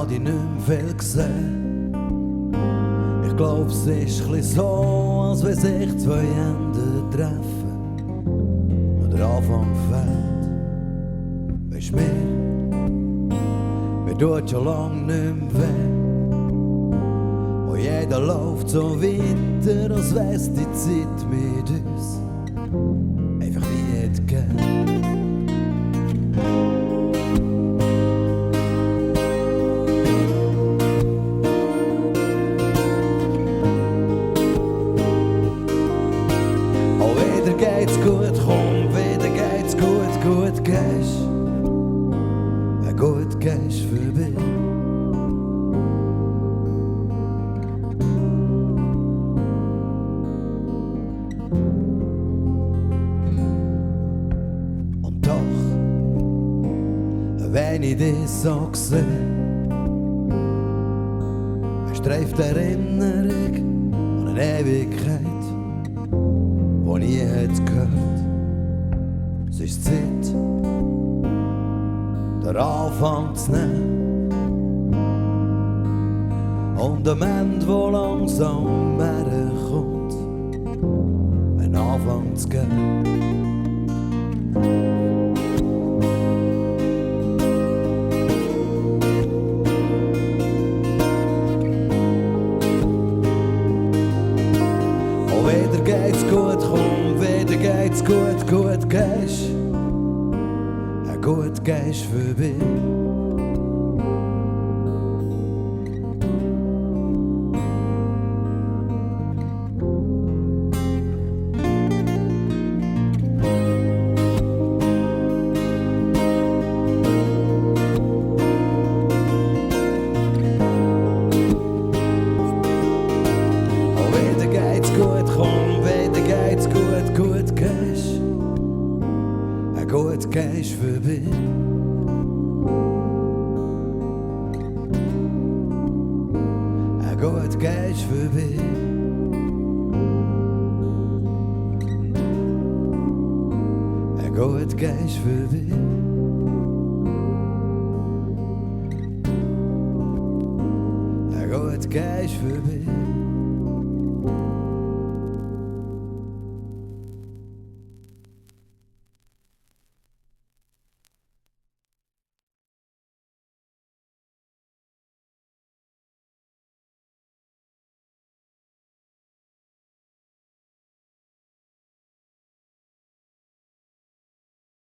dich nicht mehr viel gesehen. Ich glaub, es ist ein bisschen so, als wenn sich zwei Enden treffen und der Anfang fehlt. Weisst mir tut schon lang nicht mehr weh. Und jeder läuft so weiter, als wär's die Zeit mit uns einfach nicht gegeben. Geht's gut, komm, wieder geht's gut, gut gehst, gut gehst vorbei. Und doch, wenn ich dich so sehe, streift Erinnerung an eine Ewigkeit, wo nie hat's gehört. Es ist Zeit, der Anfang zu nehmen und am Ende, wo langsam herkommt, einen Anfang zu geben. Und wieder geht's gut, komm, wieder geht's gut, gut gehst, gut gehst vorbei. Und wieder geht's gut, komm, wieder geht's gut, gut gehst, gut gehst vorbei. Gut gehst vorbei. Gut gehst vorbei. Gut gehst vorbei.